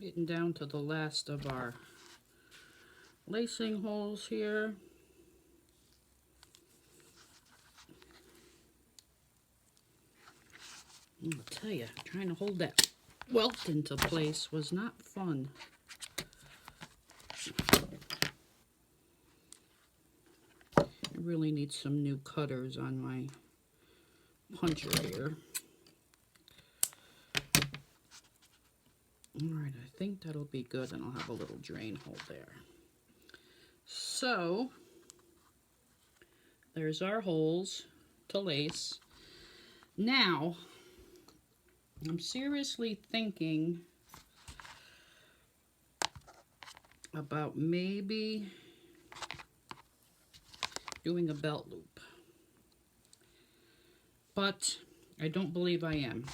Getting down to the last of our lacing holes here. I'll tell you, trying to hold that welt into place was not fun. I really need some new cutters on my puncher here. Alright, I think that'll be good, and I'll have a little drain hole there. So, there's our holes to lace. Now, I'm seriously thinking about maybe doing a belt loop. But I don't believe I am.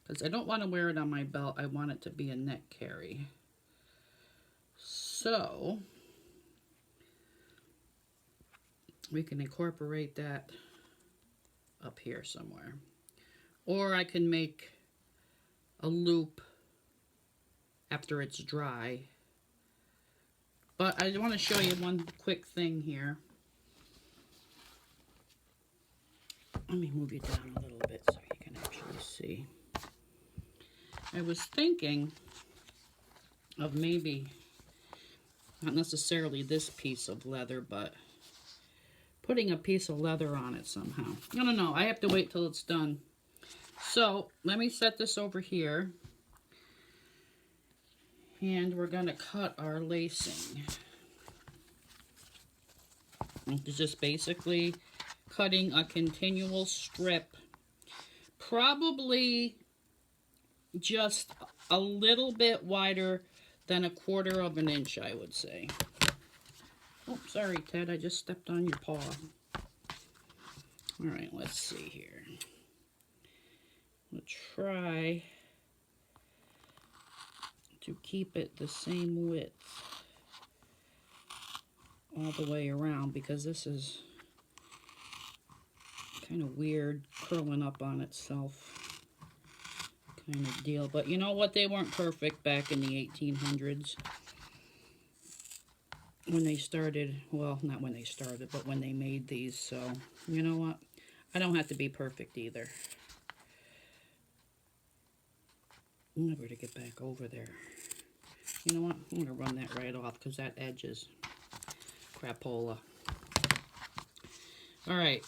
Because I don't want to wear it on my belt. I want it to be a neck carry. So, we can incorporate that up here somewhere. Or I can make a loop after it's dry. But I want to show you one quick thing here. Let me move you down a little bit so you can actually see. I was thinking of maybe, not necessarily this piece of leather, but putting a piece of leather on it somehow. I don't know. I have to wait till it's done. So, let me set this over here. And we're going to cut our lacing. It's just basically cutting a continual strip. Probably just a little bit wider than 1/4 of an inch, I would say. Oh, sorry, Ted. I just stepped on your paw. All right, let's see here. We'll try to keep it the same width all the way around, because this is kind of weird curling up on itself kind of deal. But you know what? They weren't perfect back in the 1800s when they started. Well, not when they started, but when they made these. So, you know what? I don't have to be perfect either. I'm never to get back over there. You know what? I'm going to run that right off because that edge is crapola. Alright.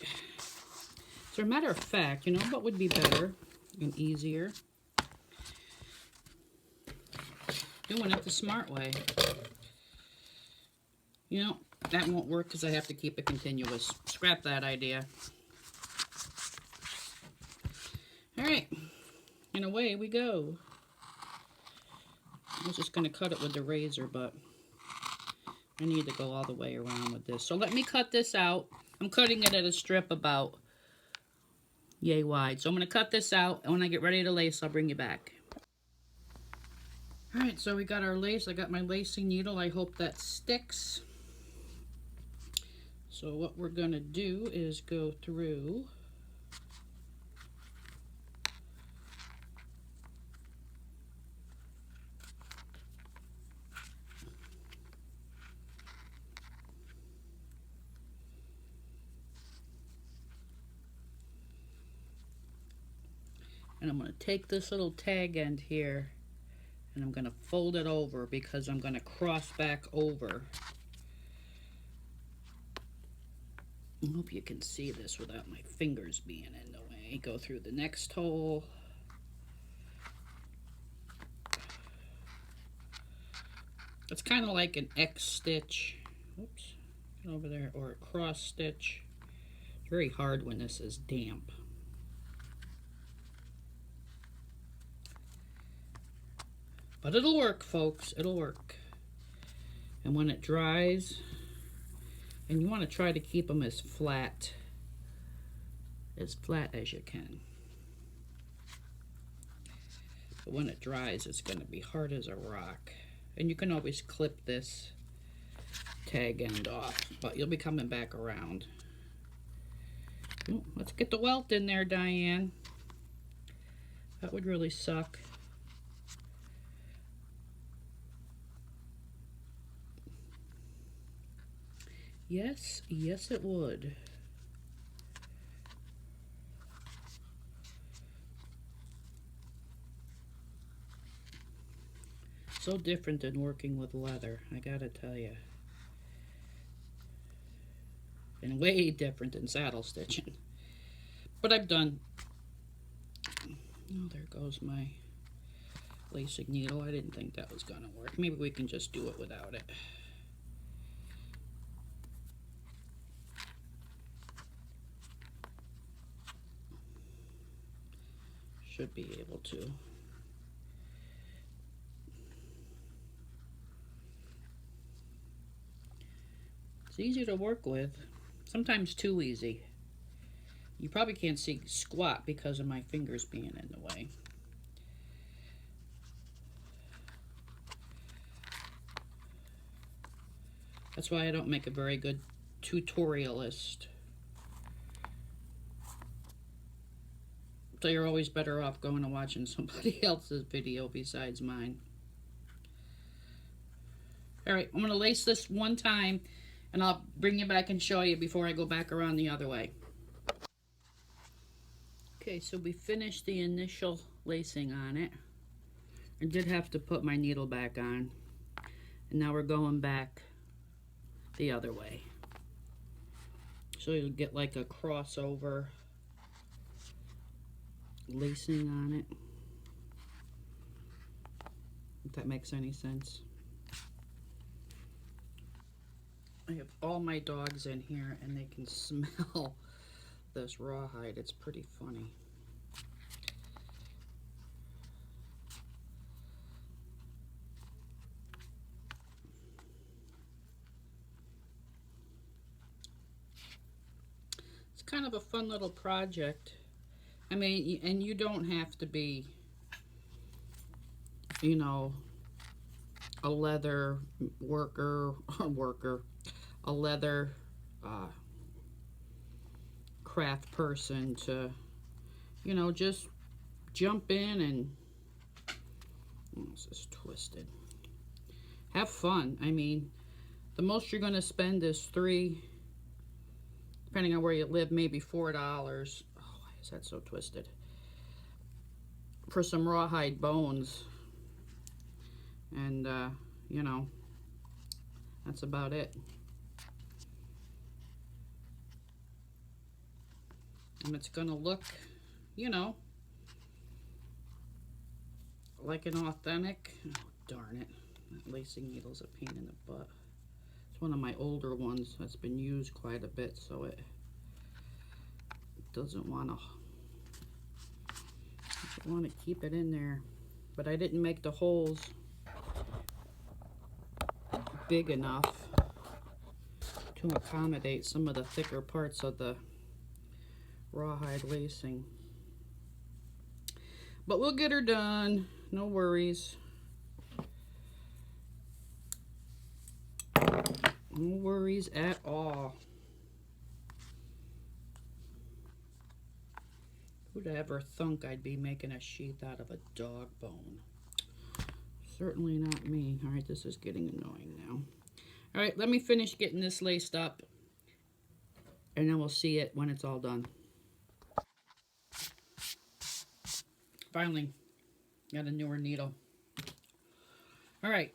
So, a matter of fact, you know what would be better and easier? Doing it the smart way. You know, that won't work because I have to keep it continuous. Scrap that idea. Alright. And away we go. I was just going to cut it with the razor, but I need to go all the way around with this. So let me cut this out. I'm cutting it at a strip about yay wide. So I'm going to cut this out, and when I get ready to lace, I'll bring you back. Alright, so we got our lace. I got my lacing needle. I hope that sticks. So what we're going to do is go through and I'm going to take this little tag end here and I'm going to fold it over because I'm going to cross back over. I hope you can see this without my fingers being in the way. Go through the next hole. It's kind of like an X stitch. Oops, get over there, or a cross stitch. It's very hard when this is damp. But it'll work, folks. It'll work. And when it dries, and you want to try to keep them as flat as you can. But when it dries, it's going to be hard as a rock. And you can always clip this tag end off, but you'll be coming back around. Ooh, let's get the welt in there, Diane. That would really suck. Yes, yes it would. So different than working with leather, I gotta tell you. And way different than saddle stitching. But I've done... Oh, there goes my lacing needle. I didn't think that was gonna work. Maybe we can just do it without it. Should be able to. It's easy to work with. Sometimes too easy. You probably can't see squat because of my fingers being in the way. That's why I don't make a very good tutorialist. So you're always better off going and watching somebody else's video besides mine. Alright, I'm going to lace this one time and I'll bring you back and show you before I go back around the other way. Okay, so we finished the initial lacing on it. I did have to put my needle back on. And now we're going back the other way. So you'll get like a crossover lacing on it. If that makes any sense. I have all my dogs in here and they can smell this rawhide. It's pretty funny. It's kind of a fun little project. I mean, and you don't have to be, you know, a leather worker, a leather craft person to, you know, just jump in and, oh, this is twisted. Have fun. I mean, the most you're going to spend is $3, depending on where you live, maybe $4. Oh, why is that so twisted? For some rawhide bones. And, you know, that's about it. And it's going to look, you know, like an authentic, oh, darn it, that lacing needle's a pain in the butt. It's one of my older ones that's been used quite a bit, so it doesn't want to keep it in there. But I didn't make the holes big enough to accommodate some of the thicker parts of the rawhide lacing. But we'll get her done, no worries. No worries at all. Who'd ever thunk I'd be making a sheath out of a dog bone? Certainly not me. All right, this is getting annoying now. All right, let me finish getting this laced up, and then we'll see it when it's all done. Finally, got a newer needle. All right.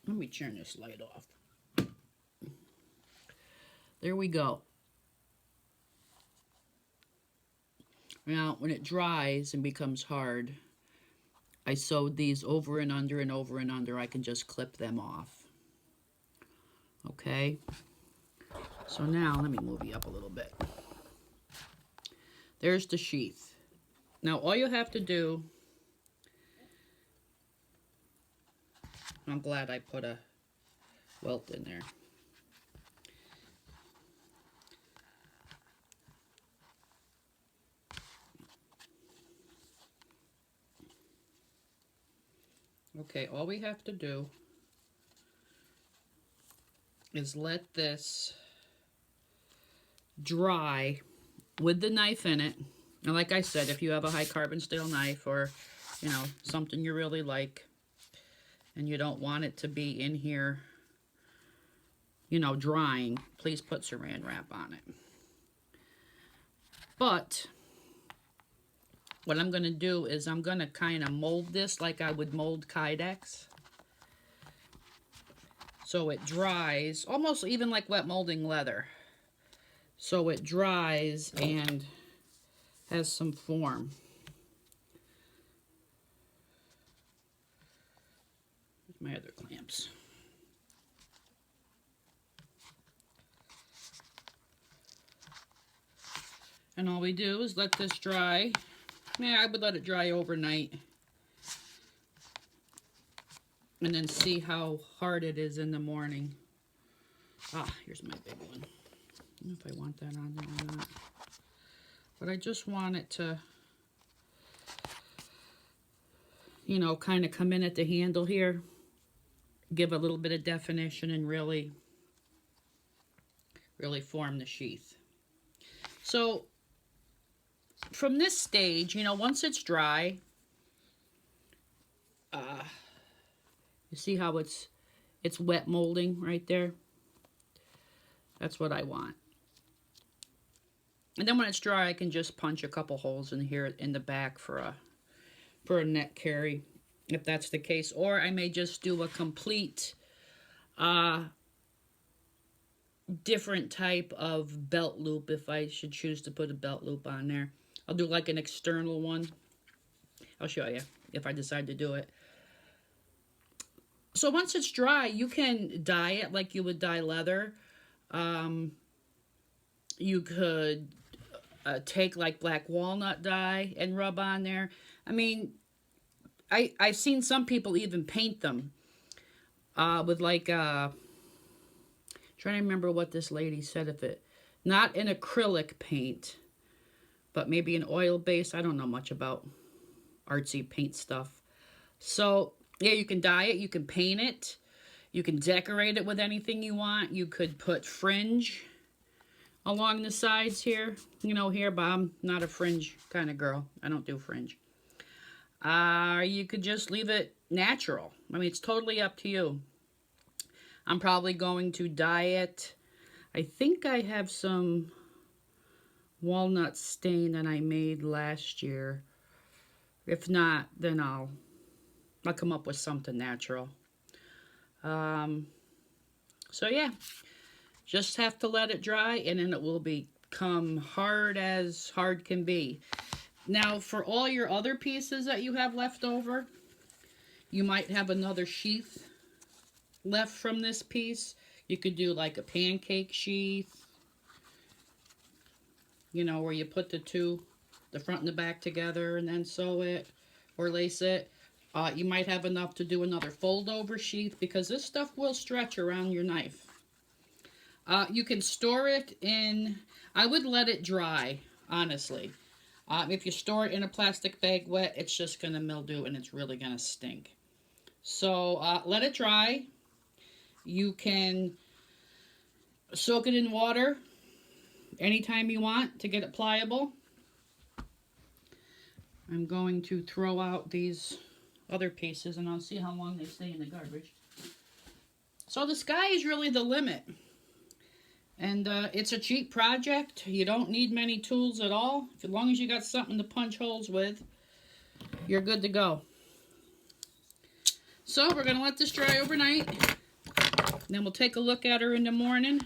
Let me turn this light off. There we go. Now, when it dries and becomes hard, I sewed these over and under and over and under. I can just clip them off. Okay. So now, let me move you up a little bit. There's the sheath. Now, all you have to do, I'm glad I put a welt in there. Okay, all we have to do is let this dry with the knife in it. And like I said, if you have a high carbon steel knife or, you know, something you really like and you don't want it to be in here you know, drying, please put saran wrap on it. But what I'm going to do is I'm going to kind of mold this like I would mold Kydex. So it dries, almost even like wet molding leather. So it dries and has some form. Here's my other clamps. And all we do is let this dry. Yeah, I would let it dry overnight. And then see how hard it is in the morning. Ah, here's my big one. I don't know if I want that on there or not. But I just want it to, you know, kind of come in at the handle here. Give a little bit of definition and really form the sheath. So from this stage, you know, once it's dry, you see how it's wet molding right there? That's what I want. And then when it's dry, I can just punch a couple holes in here in the back for a neck carry, if that's the case. Or I may just do a complete different type of belt loop if I should choose to put a belt loop on there. I'll do like an external one. I'll show you if I decide to do it. So once it's dry, you can dye it like you would dye leather. You could take like black walnut dye and rub on there. I mean, I've seen some people even paint them with like, trying to remember what this lady said, if it, not an acrylic paint, but maybe an oil base. I don't know much about artsy paint stuff. So yeah, you can dye it, you can paint it, you can decorate it with anything you want. You could put fringe along the sides here, you know, here, but I'm not a fringe kind of girl. I don't do fringe. You could just leave it natural. I mean, it's totally up to you. I'm probably going to dye it. I think I have some walnut stain that I made last year. If not, then I'll come up with something natural. So yeah, just have to let it dry and then it will become hard as hard can be. Now for all your other pieces that you have left over, you might have another sheath left from this piece. You could do like a pancake sheath, you know, where you put the front and the back together and then sew it or lace it. You might have enough to do another fold over sheath because this stuff will stretch around your knife. You can store it in, I would let it dry, honestly. If you store it in a plastic bag wet, it's just going to mildew and it's really going to stink. So let it dry. You can soak it in water anytime you want to get it pliable. I'm going to throw out these other pieces and I'll see how long they stay in the garbage. So the sky is really the limit. And it's a cheap project. You don't need many tools at all. As long as you got something to punch holes with, you're good to go. So we're going to let this dry overnight. And then we'll take a look at her in the morning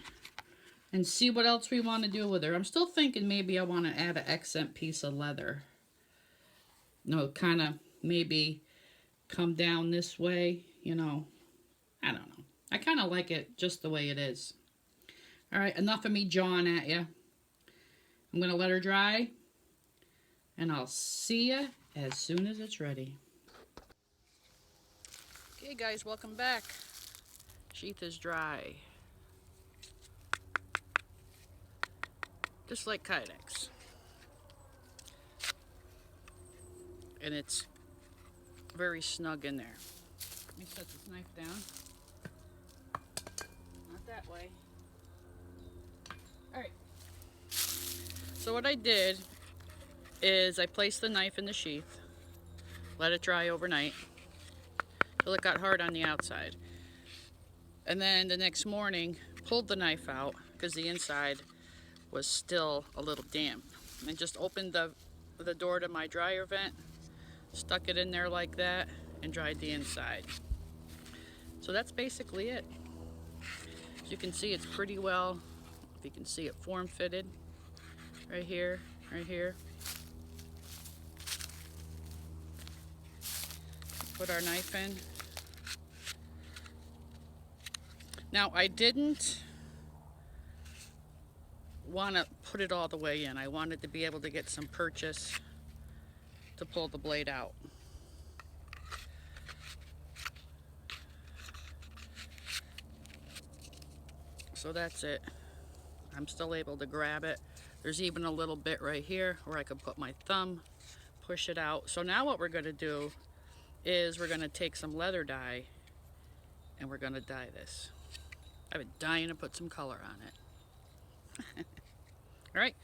and see what else we want to do with her. I'm still thinking maybe I want to add an accent piece of leather. No, kind of maybe come down this way, you know. I don't know. I kind of like it just the way it is. All right, enough of me jawing at you. I'm going to let her dry, and I'll see you as soon as it's ready. Okay, guys, welcome back. Sheath is dry. Just like Kydex. And it's very snug in there. Let me set this knife down. Not that way. Alright. So what I did is I placed the knife in the sheath, let it dry overnight till it got hard on the outside. And then the next morning, pulled the knife out because the inside was still a little damp. And just opened the door to my dryer vent, stuck it in there like that, and dried the inside. So that's basically it. As you can see, it's pretty well, if you can see it, form fitted right here, right here. Put our knife in. Now, I didn't want to put it all the way in. I wanted to be able to get some purchase to pull the blade out. So that's it. I'm still able to grab it. There's even a little bit right here where I could put my thumb, push it out. So now what we're going to do is we're going to take some leather dye and we're going to dye this. I've been dying to put some color on it. All right,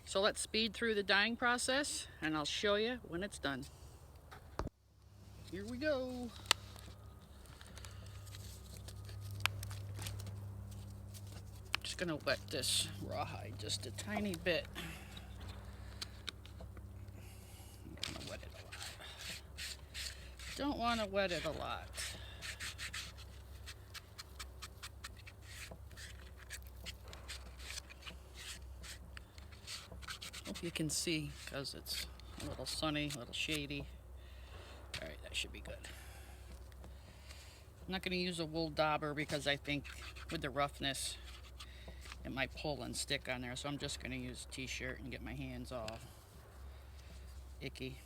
so let's speed through the dyeing process and I'll show you when it's done. Here we go. Just gonna wet this rawhide just a tiny bit. I'm gonna wet it a lot. Don't want to wet it a lot. Hope you can see because it's a little sunny, a little shady. All right, that should be good. I'm not going to use a wool dauber because I think with the roughness it might pull and stick on there, so I'm just going to use a t-shirt and get my hands all icky.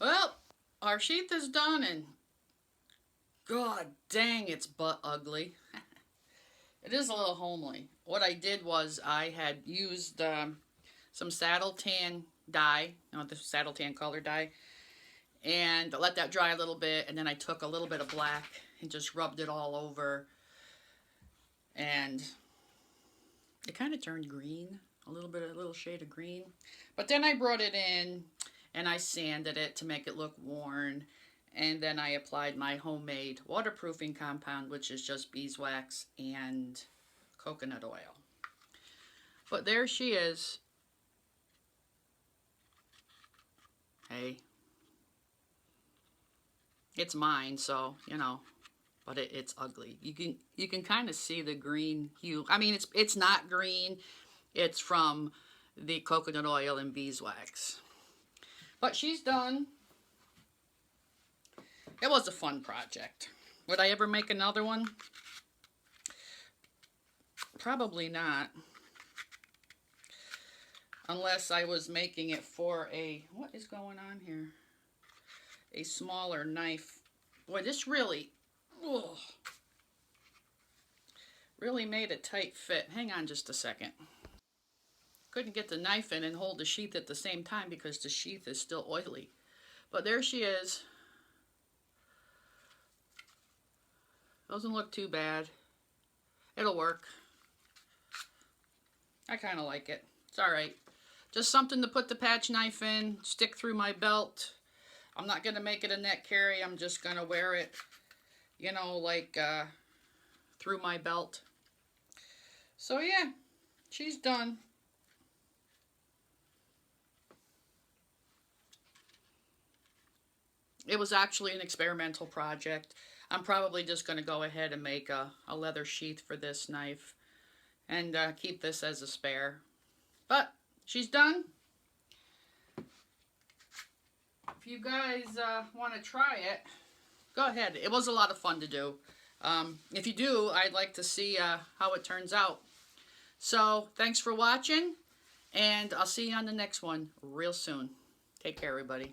Well, our sheath is done, and god dang, it's butt ugly. It is a little homely. What I did was I had used some saddle tan dye, the saddle tan color dye, and let that dry a little bit, and then I took a little bit of black and just rubbed it all over. And it kind of turned green, a little shade of green. But then I brought it in and I sanded it to make it look worn. And then I applied my homemade waterproofing compound, which is just beeswax and coconut oil. But there she is. Hey. It's mine, so, you know, but it's ugly. You can kind of see the green hue. I mean, it's not green. It's from the coconut oil and beeswax. But she's done. It was a fun project. Would I ever make another one? Probably not. Unless I was making it for a, what is going on here? A smaller knife. Boy, this really, ugh, really made a tight fit. Hang on just a second. Couldn't get the knife in and hold the sheath at the same time because the sheath is still oily. But there she is. Doesn't look too bad. It'll work. I kind of like it. It's alright. Just something to put the patch knife in, stick through my belt. I'm not going to make it a neck carry. I'm just going to wear it, you know, like through my belt. So yeah, she's done. It was actually an experimental project. I'm probably just going to go ahead and make a leather sheath for this knife and keep this as a spare. But she's done. If you guys want to try it, go ahead. It was a lot of fun to do. If you do, I'd like to see how it turns out. So thanks for watching, and I'll see you on the next one real soon. Take care, everybody.